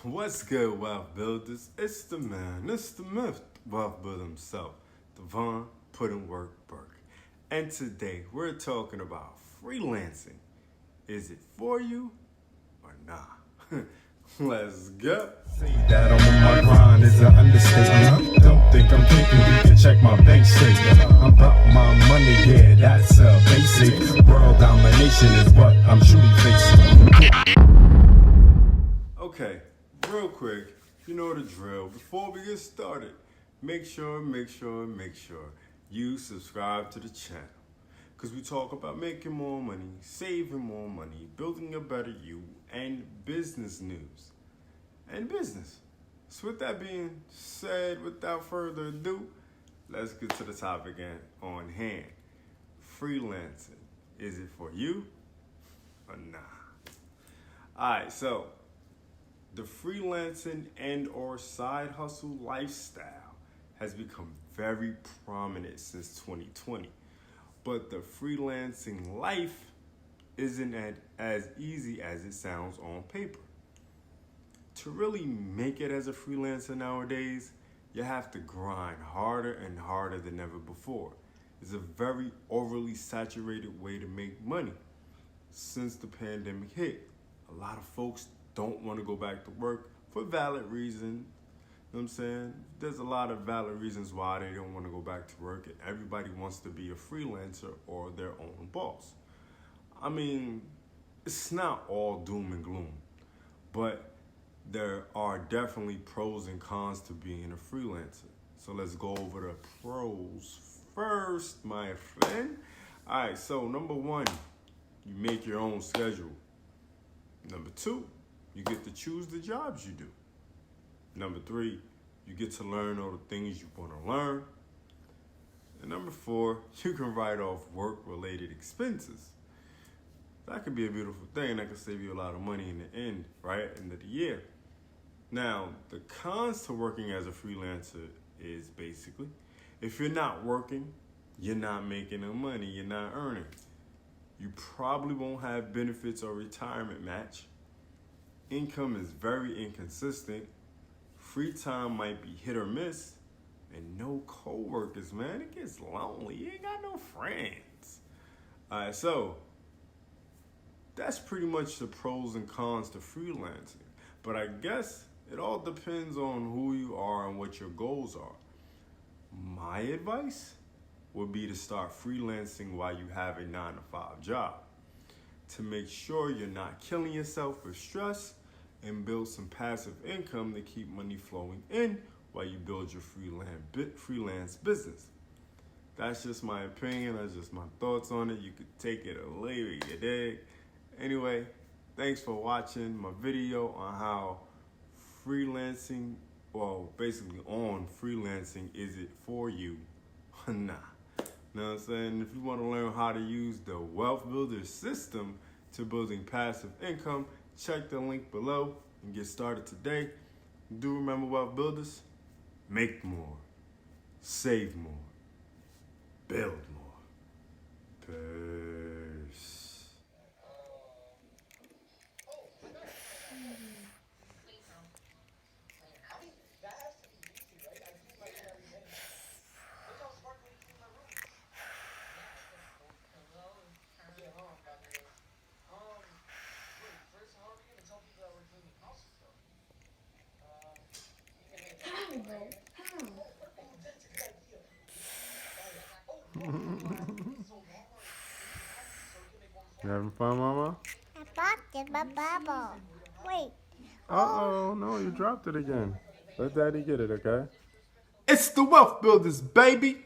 What's good, Wealth Builders? It's the man, it's the myth, Wealth Builder himself, Devon Putting Work Burke. And today we're talking about freelancing. Is it for you or nah? Let's go. Say that I'm on my grind is an understatement. Don't think I'm thinking you can check my bank statement. I'm about my money, yeah, that's a basic. World domination is what I'm truly facing. Okay, real quick, you know the drill. Before we get started, make sure you subscribe to the channel. Because we talk about making more money, saving more money, building a better you, and business news. And business. So with that being said, without further ado, let's get to the topic on hand. Freelancing. Is it for you or nah? Alright, so the freelancing and or side hustle lifestyle has become very prominent since 2020. But the freelancing life isn't as easy as it sounds on paper. To really make it as a freelancer nowadays, you have to grind harder and harder than ever before. It's a very overly saturated way to make money. Since the pandemic hit, a lot of folks don't want to go back to work for valid reasons. You know what I'm saying? There's a lot of valid reasons why they don't want to go back to work, and everybody wants to be a freelancer or their own boss. I mean, it's not all doom and gloom, but there are definitely pros and cons to being a freelancer. So let's go over the pros first, my friend. All right, so number one, you make your own schedule. Number two, you get to choose the jobs you do. Number three, you get to learn all the things you want to learn. And number four, you can write off work-related expenses. That could be a beautiful thing. That could save you a lot of money in the end, right? End of the year. Now, the cons to working as a freelancer is basically, if you're not working, you're not making no money, you're not earning. You probably won't have benefits or retirement match. Income is very inconsistent. Free time might be hit or miss. And no co-workers, man. It gets lonely. You ain't got no friends. All right, so that's pretty much the pros and cons to freelancing. But I guess it all depends on who you are and what your goals are. My advice would be to start freelancing while you have a 9-to-5 job, to make sure you're not killing yourself with stress, and build some passive income to keep money flowing in while you build your freelance business. That's just my opinion. That's just my thoughts on it. You could take it or leave it, you dig? Anyway, thanks for watching my video on how freelancing, basically on freelancing, is it for you or nah? You know what I'm saying? If you want to learn how to use the Wealthbuilderz System to building passive income, check the link below and get started today. Do remember, Wealth Builders, make more, save more, build more. Peace. You having fun, Mama? I popped in my bubble. Wait. Uh-oh, no, you dropped it again. Let Daddy get it, okay? It's the Wealth Builders, baby!